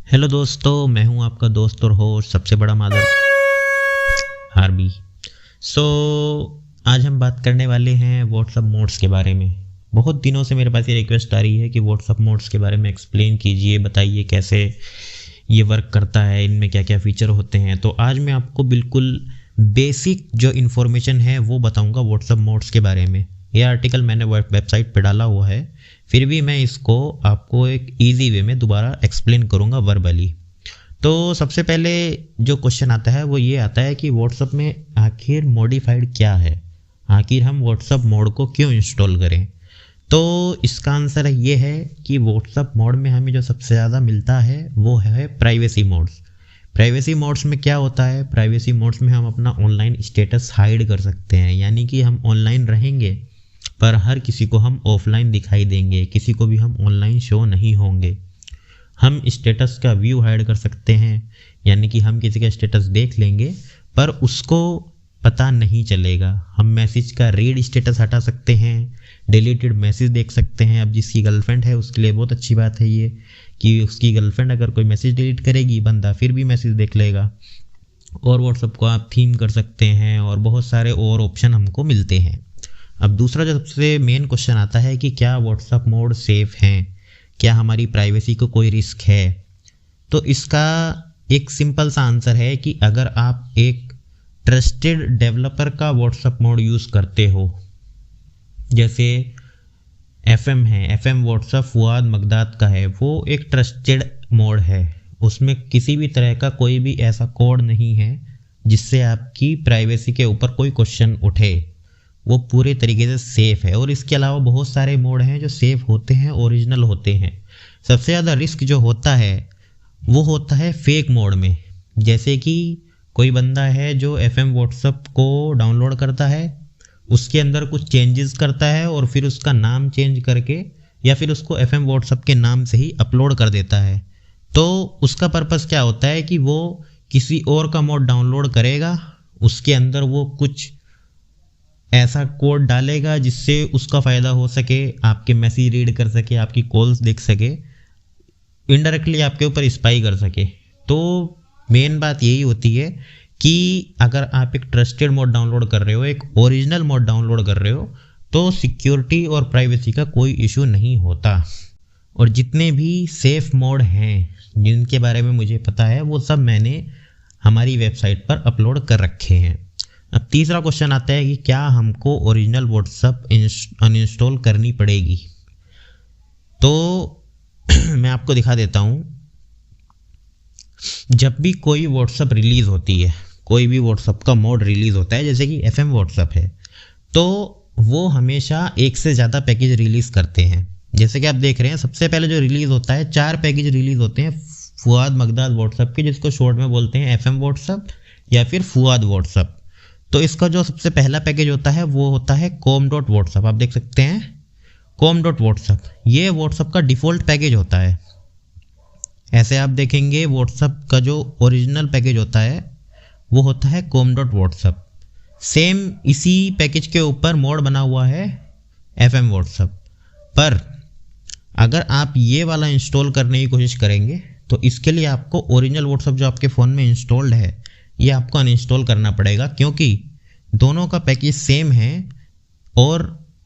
Hello दोस्तों, मैं हूं आपका दोस्त और होस्ट सबसे बड़ा मादर आरबी। सो आज हम बात करने वाले हैं व्हाट्सअप मोड्स के बारे में। बहुत दिनों से मेरे पास ये रिक्वेस्ट आ रही है कि व्हाट्सअप मोड्स के बारे में एक्सप्लेन कीजिए, बताइए कैसे ये वर्क करता है, इनमें क्या क्या फ़ीचर होते हैं। तो आज मैं आपको बिल्कुल बेसिक जो इन्फॉर्मेशन है वो बताऊंगा व्हाट्सअप मोड्स के बारे में। ये आर्टिकल मैंने वेबसाइट पे डाला हुआ है, फिर भी मैं इसको आपको एक ईजी वे में दोबारा एक्सप्लेन करूंगा वर्बली। तो सबसे पहले जो क्वेश्चन आता है वो ये आता है कि व्हाट्सअप में आखिर मॉडिफाइड क्या है, आखिर हम व्हाट्सअप मोड को क्यों इंस्टॉल करें। तो इसका आंसर ये है कि व्हाट्सअप मोड में हमें जो सबसे ज़्यादा मिलता है वो है प्राइवेसी मोड्स। प्राइवेसी मोड्स में क्या होता है, प्राइवेसी मोड्स में हम अपना ऑनलाइन स्टेटस हाइड कर सकते हैं, यानी कि हम ऑनलाइन रहेंगे पर हर किसी को हम ऑफलाइन दिखाई देंगे, किसी को भी हम ऑनलाइन शो नहीं होंगे। हम स्टेटस का व्यू हाइड कर सकते हैं, यानी कि हम किसी का स्टेटस देख लेंगे पर उसको पता नहीं चलेगा। हम मैसेज का रीड स्टेटस हटा सकते हैं, डिलीटेड मैसेज देख सकते हैं। अब जिसकी गर्लफ्रेंड है उसके लिए बहुत अच्छी बात है ये कि उसकी गर्लफ्रेंड अगर कोई मैसेज डिलीट करेगी, बंदा फिर भी मैसेज देख लेगा। और व्हाट्सअप को आप थीम कर सकते हैं और बहुत सारे और ऑप्शन हमको मिलते हैं। अब दूसरा जो सबसे मेन क्वेश्चन आता है कि क्या व्हाट्सअप मोड सेफ़ हैं, क्या हमारी प्राइवेसी को कोई रिस्क है। तो इसका एक सिंपल सा आंसर है कि अगर आप एक ट्रस्टेड डेवलपर का व्हाट्सअप मोड यूज़ करते हो, जैसे एफएम है, एफएम व्हाट्सअप फुआद मगदाद का है, वो एक ट्रस्टेड मोड है। उसमें किसी भी तरह का कोई भी ऐसा कोड नहीं है जिससे आपकी प्राइवेसी के ऊपर कोई क्वेश्चन उठे। वो पूरे तरीके से सेफ़ है। और इसके अलावा बहुत सारे मोड हैं जो सेफ़ होते हैं, ओरिजिनल होते हैं। सबसे ज़्यादा रिस्क जो होता है वो होता है फेक मोड में। जैसे कि कोई बंदा है जो एफएम व्हाट्सअप को डाउनलोड करता है, उसके अंदर कुछ चेंजेस करता है और फिर उसका नाम चेंज करके या फिर उसको एफएम व्हाट्सअप के नाम से ही अपलोड कर देता है। तो उसका पर्पस क्या होता है कि वो किसी और का मोड डाउनलोड करेगा, उसके अंदर वो कुछ ऐसा कोड डालेगा जिससे उसका फ़ायदा हो सके, आपके मैसेज रीड कर सके, आपकी कॉल्स देख सके, इनडायरेक्टली आपके ऊपर स्पाई कर सके। तो मेन बात यही होती है कि अगर आप एक ट्रस्टेड मोड डाउनलोड कर रहे हो, एक ओरिजिनल मोड डाउनलोड कर रहे हो, तो सिक्योरिटी और प्राइवेसी का कोई इशू नहीं होता। और जितने भी सेफ़ मोड हैं जिनके बारे में मुझे पता है वो सब मैंने हमारी वेबसाइट पर अपलोड कर रखे हैं। अब तीसरा क्वेश्चन आता है कि क्या हमको ओरिजिनल व्हाट्सअप अनइंस्टॉल करनी पड़ेगी। तो मैं आपको दिखा देता हूँ। जब भी कोई व्हाट्सअप रिलीज़ होती है, कोई भी व्हाट्सअप का मोड रिलीज़ होता है, जैसे कि एफएम व्हाट्सअप है, तो वो हमेशा एक से ज़्यादा पैकेज रिलीज़ करते हैं। जैसे कि आप देख रहे हैं, सबसे पहले जो रिलीज़ होता है 4 पैकेज रिलीज़ होते हैं फुआद मगदाद व्हाट्सअप के, जिसको शॉर्ट में बोलते हैं एफएम व्हाट्सअप या फिर फुआद व्हाट्सअप। तो इसका जो सबसे पहला पैकेज होता है वो होता है com.whatsapp। आप देख सकते हैं com.whatsapp, ये व्हाट्सअप का डिफ़ॉल्ट पैकेज होता है। ऐसे आप देखेंगे व्हाट्सअप का जो ओरिजिनल पैकेज होता है वो होता है com.whatsapp। सेम इसी पैकेज के ऊपर मोड बना हुआ है एफएम व्हाट्सअप। पर अगर आप ये वाला इंस्टॉल करने की कोशिश करेंगे तो इसके लिए आपको ओरिजिनल व्हाट्सअप जो आपके फ़ोन में इंस्टॉल्ड है ये आपको अनइंस्टॉल करना पड़ेगा, क्योंकि दोनों का पैकेज सेम है और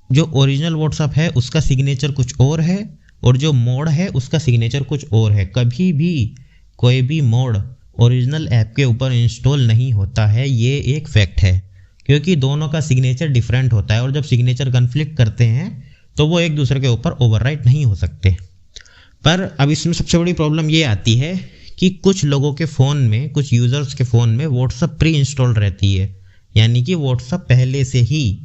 जो ओरिजिनल व्हाट्सअप है उसका सिग्नेचर कुछ और है और जो मोड है उसका सिग्नेचर कुछ और है। कभी भी कोई भी मोड ओरिजिनल ऐप के ऊपर इंस्टॉल नहीं होता है, ये एक फैक्ट है, क्योंकि दोनों का सिग्नेचर डिफरेंट होता है और जब सिग्नेचर कन्फ्लिक्ट करते हैं तो वो एक दूसरे के ऊपर ओवरराइट नहीं हो सकते। पर अब इसमें सबसे बड़ी प्रॉब्लम ये आती है कि कुछ लोगों के फ़ोन में, कुछ यूज़र्स के फ़ोन में व्हाट्सअप प्री इंस्टॉल रहती है, यानी कि व्हाट्सअप पहले से ही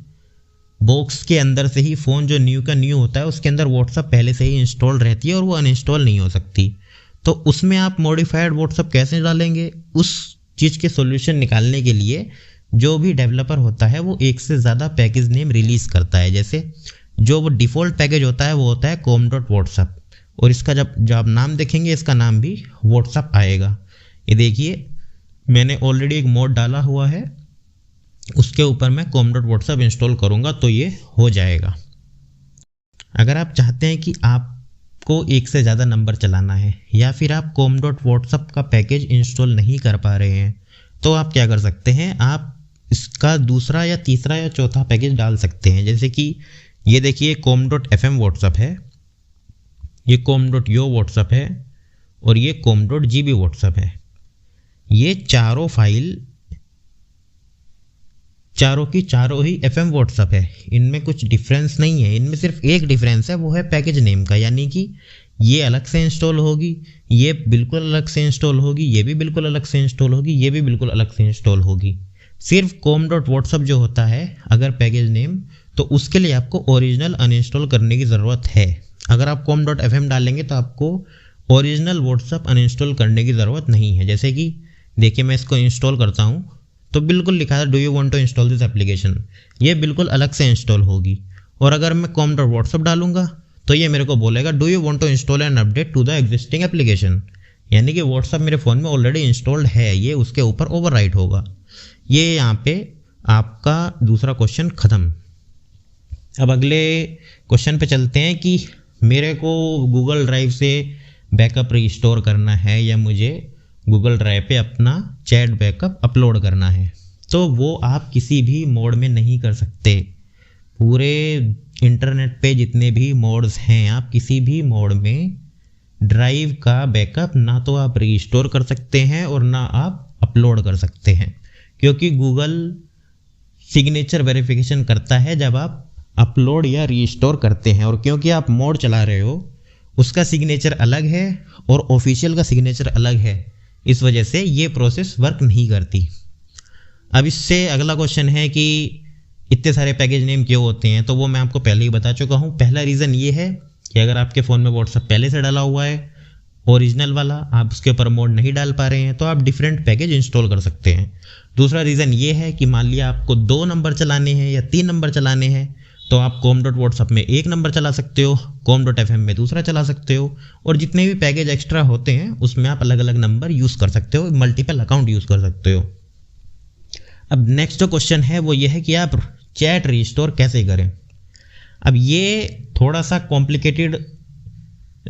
बॉक्स के अंदर से ही, फ़ोन जो न्यू का न्यू होता है उसके अंदर व्हाट्सअप पहले से ही इंस्टॉल रहती है और वो अनइंस्टॉल नहीं हो सकती। तो उसमें आप मॉडिफाइड व्हाट्सअप कैसे डालेंगे, उस चीज़ के सॉल्यूशन निकालने के लिए जो भी डेवलपर होता है वो एक से ज़्यादा पैकेज नेम रिलीज़ करता है। जैसे जो वो डिफ़ॉल्ट पैकेज होता है वो होता है com.whatsapp, और इसका जब आप नाम देखेंगे इसका नाम भी व्हाट्सअप आएगा। ये देखिए मैंने ऑलरेडी एक मोड डाला हुआ है, उसके ऊपर मैं com.whatsapp इंस्टॉल करूँगा तो ये हो जाएगा। अगर आप चाहते हैं कि आप आपको एक से ज़्यादा नंबर चलाना है, या फिर आप com.whatsapp का पैकेज इंस्टॉल नहीं कर पा रहे हैं, तो आप क्या कर सकते हैं, आप इसका दूसरा या तीसरा या चौथा पैकेज डाल सकते हैं। जैसे कि ये देखिए com.fm व्हाट्सअप है, ये com.yo व्हाट्सअप है और ये com.gb व्हाट्सअप है। ये चारों फाइल चारों की चारों ही FM व्हाट्सअप है, इनमें कुछ डिफरेंस नहीं है। इनमें सिर्फ एक डिफरेंस है, वो है पैकेज नेम का, यानी कि ये अलग से इंस्टॉल होगी, ये बिल्कुल अलग से इंस्टॉल होगी, ये भी बिल्कुल अलग से इंस्टॉल होगी, ये भी बिल्कुल अलग से इंस्टॉल होगी। सिर्फ com.whatsapp जो होता है अगर पैकेज नेम, तो उसके लिए आपको ओरिजिनल अनइंस्टॉल करने की ज़रूरत है। अगर आप com.fm डालेंगे तो आपको ओरिजिनल व्हाट्सअप अनइंस्टॉल करने की ज़रूरत नहीं है। जैसे कि देखिए मैं इसको इंस्टॉल करता हूँ तो बिल्कुल लिखा है do you want to install this application, ये बिल्कुल अलग से इंस्टॉल होगी। और अगर मैं com.whatsapp डालूंगा तो ये मेरे को बोलेगा do you want to install an update to the existing application, यानी कि व्हाट्सअप मेरे फ़ोन में ऑलरेडी इंस्टॉल्ड है, ये उसके ऊपर ओवरराइट होगा। ये यहाँ पे आपका दूसरा क्वेश्चन ख़त्म। अब अगले क्वेश्चन पे चलते हैं कि मेरे को गूगल ड्राइव से बैकअप रिस्टोर करना है या मुझे गूगल ड्राइव पे अपना चैट बैकअप अपलोड करना है। तो वो आप किसी भी मोड में नहीं कर सकते। पूरे इंटरनेट पे जितने भी मोड्स हैं, आप किसी भी मोड में ड्राइव का बैकअप ना तो आप रिस्टोर कर सकते हैं और ना आप अपलोड कर सकते हैं, क्योंकि गूगल सिग्नेचर वेरिफिकेशन करता है जब आप अपलोड या रिस्टोर करते हैं। और क्योंकि आप मोड चला रहे हो, उसका सिग्नेचर अलग है और ऑफिशियल का सिग्नेचर अलग है, इस वजह से ये प्रोसेस वर्क नहीं करती। अब इससे अगला क्वेश्चन है कि इतने सारे पैकेज नेम क्यों होते हैं, तो वो मैं आपको पहले ही बता चुका हूँ। पहला रीज़न ये है कि अगर आपके फ़ोन में व्हाट्सअप पहले से डाला हुआ है ओरिजिनल वाला, आप उसके ऊपर मोड नहीं डाल पा रहे हैं, तो आप डिफरेंट पैकेज इंस्टॉल कर सकते हैं। दूसरा रीज़न ये है कि मान लिया आपको 2 नंबर चलाने हैं या 3 नंबर चलाने हैं, तो आप com.whatsapp में एक नंबर चला सकते हो, com.fm में दूसरा चला सकते हो, और जितने भी पैकेज एक्स्ट्रा होते हैं उसमें आप अलग अलग नंबर यूज़ कर सकते हो, मल्टीपल अकाउंट यूज़ कर सकते हो। अब नेक्स्ट जो क्वेश्चन है वो ये है कि आप चैट रिस्टोर कैसे करें। अब ये थोड़ा सा कॉम्प्लिकेटेड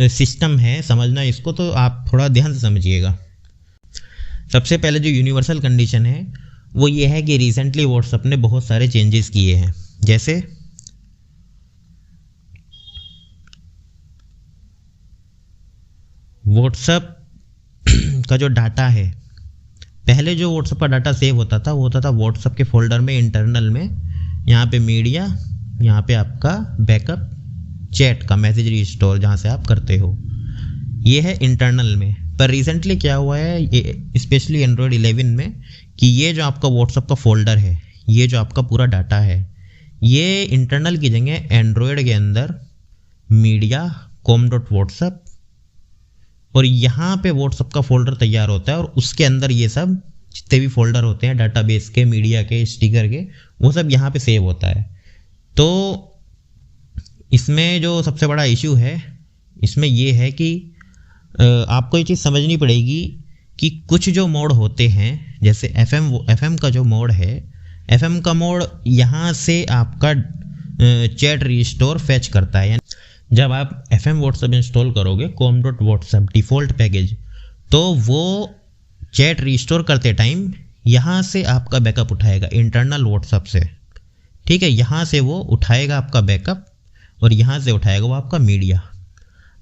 सिस्टम है, समझना इसको तो आप थोड़ा ध्यान से समझिएगा। सबसे पहले जो यूनिवर्सल कंडीशन है वो ये है कि रिसेंटली व्हाट्सएप ने बहुत सारे चेंजेस किए हैं। जैसे व्हाट्सएप का जो डाटा है, पहले जो व्हाट्सएप का डाटा सेव होता था वो होता था व्हाट्सएप के फोल्डर में इंटरनल में, यहाँ पे मीडिया, यहाँ पे आपका बैकअप चैट का मैसेज रिस्टोर जहाँ से आप करते हो, ये है इंटरनल में। पर रिसेंटली क्या हुआ है, ये स्पेशली एंड्रॉयड 11 में, कि ये जो आपका व्हाट्सएप का फोल्डर है, ये जो आपका पूरा डाटा है, ये इंटरनल की जगह एंड्रॉयड के अंदर मीडिया com.whatsapp और यहाँ पे व्हाट्सएप का फोल्डर तैयार होता है, और उसके अंदर ये सब जितने भी फोल्डर होते हैं डाटाबेस के, मीडिया के, स्टिकर के, वो सब यहाँ पे सेव होता है। तो इसमें जो सबसे बड़ा इशू है इसमें ये है कि आपको ये चीज़ समझनी पड़ेगी कि कुछ जो मोड होते हैं, जैसे FM का जो मोड है, FM का मोड यहाँ से आपका चैट रिस्टोर फैच करता है। जब आप FM व्हाट्सएप इंस्टॉल करोगे com.whatsapp डिफ़ॉल्ट पैकेज, तो वो चैट रिस्टोर करते टाइम यहाँ से आपका बैकअप उठाएगा इंटरनल व्हाट्सएप से, ठीक है। यहाँ से वो उठाएगा आपका बैकअप और यहाँ से उठाएगा वो आपका मीडिया।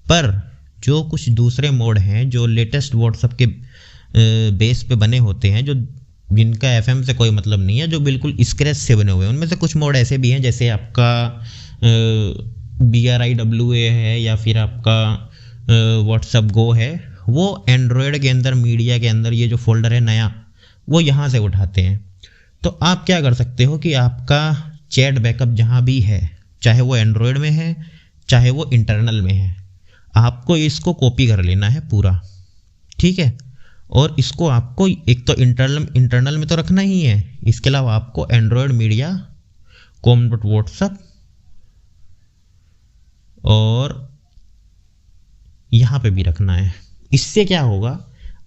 पर जो कुछ दूसरे मोड हैं जो लेटेस्ट व्हाट्सएप के बेस पे बने होते हैं, जो जिनका FM से कोई मतलब नहीं है, जो बिल्कुल स्क्रैच से बने हुए हैं, उनमें से कुछ मोड ऐसे भी हैं जैसे आपका BRIWA है या फिर आपका व्हाट्सएप गो है, वो एंड्रॉयड के अंदर मीडिया के अंदर ये जो फोल्डर है नया, वो यहाँ से उठाते हैं। तो आप क्या कर सकते हो कि आपका चैट बैकअप जहाँ भी है, चाहे वो एंड्रॉयड में है चाहे वो इंटरनल में है, आपको इसको कॉपी कर लेना है पूरा, ठीक है। और इसको आपको एक तो इंटरनल में तो रखना ही है, इसके अलावा आपको एंड्रॉयड मीडिया com.whatsapp और यहाँ पे भी रखना है। इससे क्या होगा,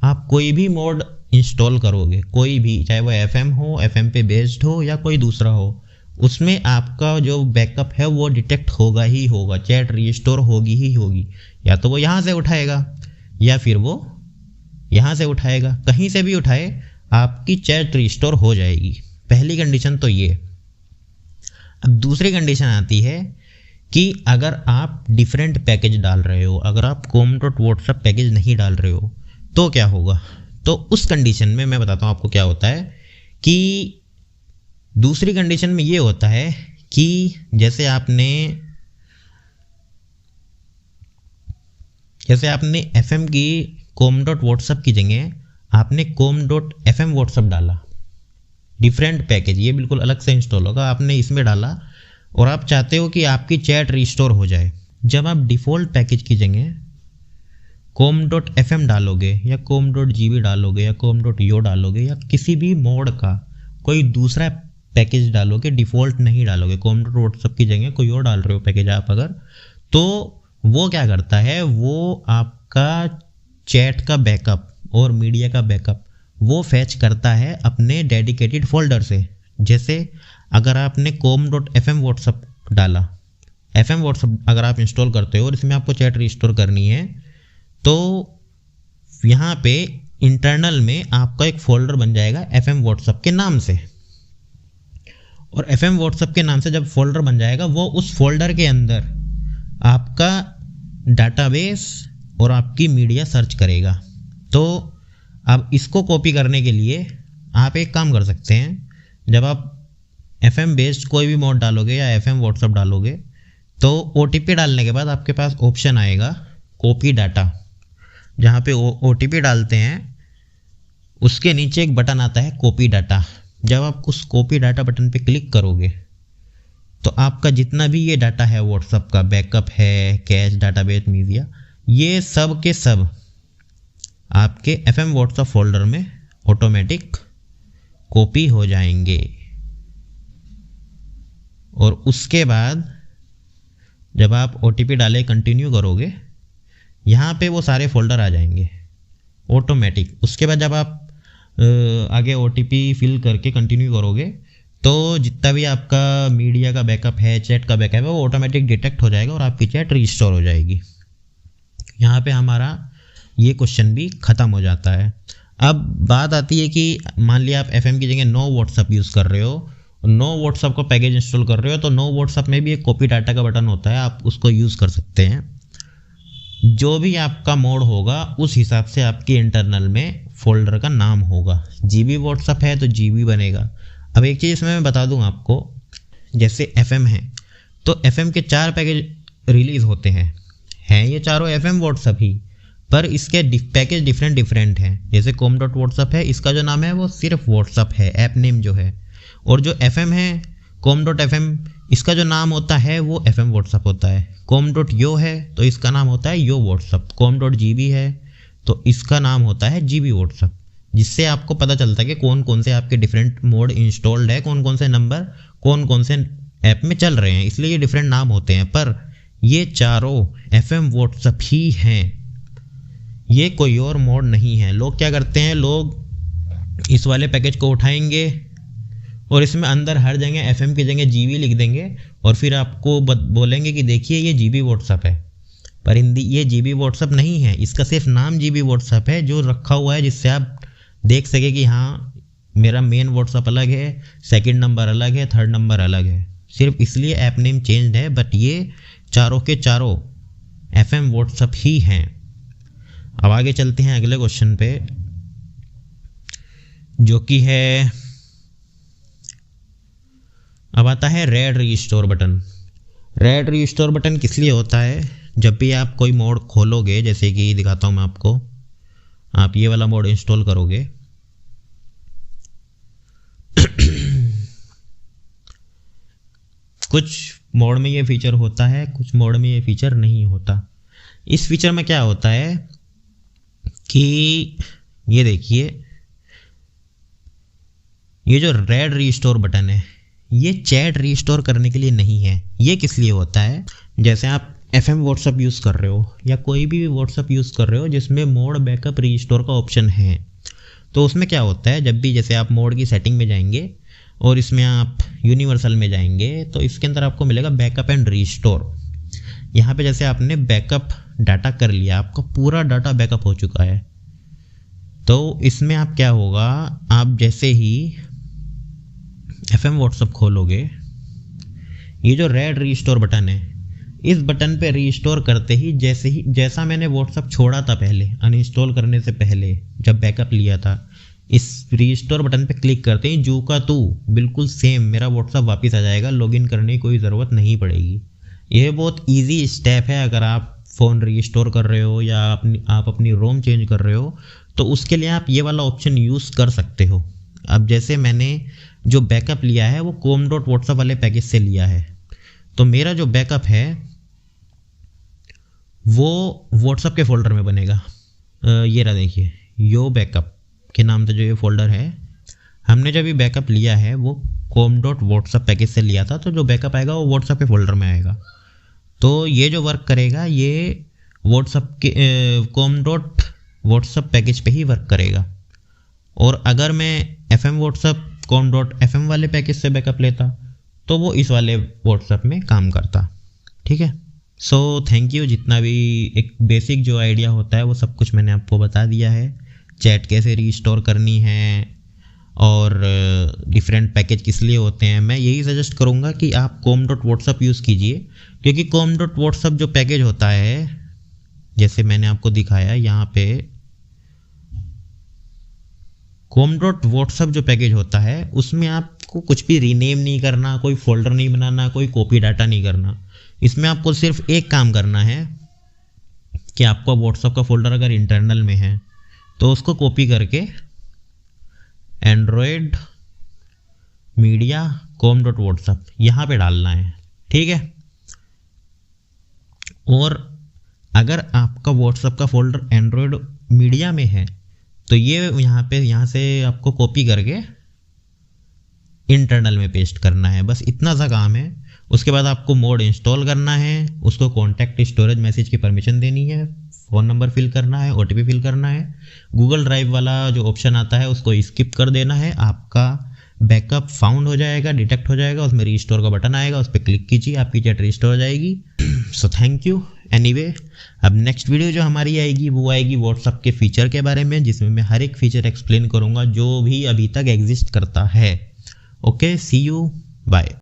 आप कोई भी मोड इंस्टॉल करोगे, कोई भी, चाहे वो FM हो, FM पे बेस्ड हो या कोई दूसरा हो, उसमें आपका जो बैकअप है वो डिटेक्ट होगा ही होगा, चैट रिस्टोर होगी ही होगी। या तो वो यहाँ से उठाएगा या फिर वो यहाँ से उठाएगा, कहीं से भी उठाए आपकी चैट रिस्टोर हो जाएगी। पहली कंडीशन तो ये। अब दूसरी कंडीशन आती है कि अगर आप डिफरेंट पैकेज डाल रहे हो, अगर आप com.whatsapp पैकेज नहीं डाल रहे हो तो क्या होगा। तो उस कंडीशन में मैं बताता हूँ आपको क्या होता है कि दूसरी कंडीशन में ये होता है कि जैसे आपने FM की com.whatsapp की जगह आपने com.fm WhatsApp डाला, डिफरेंट पैकेज, ये बिल्कुल अलग से इंस्टॉल होगा, आपने इसमें डाला और आप चाहते हो कि आपकी चैट रिस्टोर हो जाए। जब आप डिफ़ॉल्ट पैकेज की जगह com.fm डालोगे या com.gb डालोगे या com.yo डालोगे या किसी भी मोड का कोई दूसरा पैकेज डालोगे, डिफ़ॉल्ट नहीं डालोगे, com.whatsapp की जगह कोई और डाल रहे हो पैकेज आप अगर, तो वो क्या करता है, वो आपका चैट का बैकअप और मीडिया का बैकअप वो फैच करता है अपने डेडिकेटेड फोल्डर से। जैसे अगर आपने com.fm WhatsApp डाला, FM WhatsApp अगर आप इंस्टॉल करते हो और इसमें आपको चैट रिस्टोर करनी है तो यहाँ पे इंटरनल में आपका एक फ़ोल्डर बन जाएगा FM WhatsApp के नाम से। और FM WhatsApp के नाम से जब फोल्डर बन जाएगा, वो उस फोल्डर के अंदर आपका डाटाबेस और आपकी मीडिया सर्च करेगा। तो अब इसको कॉपी करने के लिए आप एक काम कर सकते हैं, जब आप FM बेस्ड कोई भी मोड डालोगे या FM WhatsApp डालोगे तो OTP डालने के बाद आपके पास ऑप्शन आएगा कॉपी डाटा। जहाँ पे OTP डालते हैं उसके नीचे एक बटन आता है कॉपी डाटा। जब आप उस कॉपी डाटा बटन पे क्लिक करोगे तो आपका जितना भी ये डाटा है WhatsApp का, बैकअप है, कैश, डाटाबेस, मीडिया, ये सब के सब आपके FM WhatsApp फोल्डर में ऑटोमेटिक कॉपी हो जाएंगे। और उसके बाद जब आप OTP डाले कंटिन्यू करोगे, यहाँ पे वो सारे फोल्डर आ जाएंगे ऑटोमेटिक। उसके बाद जब आप आगे OTP फिल करके कंटिन्यू करोगे तो जितना भी आपका मीडिया का बैकअप है, चैट का बैकअप है, वो ऑटोमेटिक डिटेक्ट हो जाएगा और आपकी चैट रिस्टोर हो जाएगी। यहाँ पे हमारा ये क्वेश्चन भी ख़त्म हो जाता है। अब बात आती है कि मान लिया आप FM की जगह नो WhatsApp यूज़ कर रहे हो, नो WhatsApp का पैकेज इंस्टॉल कर रहे हो, तो नो WhatsApp में भी एक कॉपी डाटा का बटन होता है, आप उसको यूज़ कर सकते हैं। जो भी आपका मोड होगा उस हिसाब से आपके इंटरनल में फोल्डर का नाम होगा। GB WhatsApp है तो GB बनेगा। अब एक चीज़ इसमें मैं बता दूं आपको, जैसे FM है तो FM के 4 पैकेज रिलीज़ होते हैं ये चारों FM WhatsApp ही, पर इसके पैकेज डिफरेंट हैं। जैसे com.whatsapp है, इसका जो नाम है वो सिर्फ WhatsApp है, ऐप नेम जो है। और जो FM है com.fm, इसका जो नाम होता है वो FM WhatsApp होता है। com.yo है तो इसका नाम होता है yo WhatsApp। com.gb है तो इसका नाम होता है GB WhatsApp। जिससे आपको पता चलता है कि कौन कौन से आपके डिफरेंट मोड इंस्टॉल्ड है, कौन कौन से नंबर कौन कौन से ऐप में चल रहे हैं, इसलिए ये डिफरेंट नाम होते हैं। पर ये चारों FM WhatsApp ही हैं, ये कोई और मोड नहीं है। लोग क्या करते हैं, लोग इस वाले पैकेज को उठाएंगे और इसमें अंदर हर जगह FM की जगह GB लिख देंगे और फिर आपको बोलेंगे कि देखिए ये GB WhatsApp है। पर ये GB WhatsApp नहीं है, इसका सिर्फ नाम GB WhatsApp है जो रखा हुआ है, जिससे आप देख सके कि हाँ मेरा मेन WhatsApp अलग है, सेकंड नंबर अलग है, थर्ड नंबर अलग है। सिर्फ इसलिए ऐप नेम चेंज्ड है, बट ये चारों के चारों FM WhatsApp ही हैं। अब आगे चलते हैं अगले क्वेश्चन पे, जो कि है, अब आता है red restore button. Red restore button किस लिए होता है? जब भी आप कोई मोड खोलोगे, जैसे कि दिखाता हूँ मैं आपको, आप ये वाला मोड इंस्टॉल करोगे कुछ मोड में ये फीचर होता है, कुछ मोड में ये फीचर नहीं होता। इस फीचर में क्या होता है कि ये देखिए, ये जो रेड रिस्टोर बटन है ये चैट रिस्टोर करने के लिए नहीं है। ये किस लिए होता है? जैसे आप FM WhatsApp यूज़ कर रहे हो या कोई भी WhatsApp यूज़ कर रहे हो जिसमें मोड बैकअप रिस्टोर का ऑप्शन है, तो उसमें क्या होता है, जब भी जैसे आप मोड की सेटिंग में जाएंगे, और इसमें आप यूनिवर्सल में जाएंगे तो इसके अंदर आपको मिलेगा बैकअप एंड रीस्टोर। यहाँ पे जैसे आपने बैकअप डाटा कर लिया, आपका पूरा डाटा बैकअप हो चुका है, तो इसमें आप क्या होगा, आप जैसे ही FM व्हाट्सएप खोलोगे, ये जो रेड रीस्टोर बटन है, इस बटन पे रीस्टोर करते ही जैसा मैंने व्हाट्सएप छोड़ा था पहले, अनइंस्टॉल करने से पहले जब बैकअप लिया था, इस रीस्टोर बटन पे क्लिक करते ही जू का तू बिल्कुल सेम मेरा व्हाट्सएप वापस आ जाएगा। लॉगिन करने की कोई ज़रूरत नहीं पड़ेगी। यह बहुत इजी स्टेप है। अगर आप फ़ोन रीस्टोर कर रहे हो या आप अपनी रोम चेंज कर रहे हो तो उसके लिए आप ये वाला ऑप्शन यूज़ कर सकते हो। अब जैसे मैंने जो बैकअप लिया है वो com.whatsapp वाले पैकेज से लिया है, तो मेरा जो बैकअप है वो व्हाट्सएप के फोल्डर में बनेगा। ये रहा देखिए, यो बैकअप के नाम से जो ये फोल्डर है, हमने जब ये बैकअप लिया है वो com.whatsapp पैकेज से लिया था, तो जो बैकअप आएगा वो व्हाट्सएप के फोल्डर में आएगा। तो ये जो वर्क करेगा ये व्हाट्सएप के com.whatsapp पैकेज पे ही वर्क करेगा। और अगर मैं FM व्हाट्सएप com.fm वाले पैकेज से बैकअप लेता तो वो इस वाले व्हाट्सएप में काम करता। ठीक है, सो थैंक यू। जितना भी एक बेसिक जो आइडिया होता है वो सब कुछ मैंने आपको बता दिया है। चैट कैसे रीस्टोर करनी है और डिफरेंट पैकेज किस लिए होते हैं। मैं यही सजेस्ट करूँगा कि आप com.whatsapp यूज़ कीजिए, क्योंकि com.whatsapp जो पैकेज होता है, जैसे मैंने आपको दिखाया यहाँ पे, com.whatsapp जो पैकेज होता है उसमें आपको कुछ भी रीनेम नहीं करना, कोई फोल्डर नहीं बनाना, कोई कॉपी डाटा नहीं करना। इसमें आपको सिर्फ एक काम करना है कि आपका व्हाट्सएप का फोल्डर अगर इंटरनल में है तो उसको कॉपी करके एंड्रॉयड मीडिया com.whatsapp यहाँ पे डालना है। ठीक है, और अगर आपका व्हाट्सएप का फोल्डर एंड्रॉयड मीडिया में है तो ये यहाँ से आपको कॉपी करके इंटरनल में पेस्ट करना है। बस इतना सा काम है। उसके बाद आपको मोड इंस्टॉल करना है, उसको कॉन्टैक्ट स्टोरेज मैसेज की परमिशन देनी है, फ़ोन नंबर फिल करना है, OTP फिल करना है, गूगल ड्राइव वाला जो ऑप्शन आता है उसको स्किप कर देना है। आपका बैकअप फाउंड हो जाएगा, डिटेक्ट हो जाएगा, उसमें रीस्टोर का बटन आएगा, उस पर क्लिक कीजिए, आपकी चैट रीस्टोर हो जाएगी। So thank you. एनीवे, अब नेक्स्ट वीडियो जो हमारी आएगी वो आएगी व्हाट्सएप के फीचर के बारे में, जिसमें मैं हर एक फीचर एक्सप्लेन करूँगा जो भी अभी तक एग्जिस्ट करता है। Okay, see you, bye.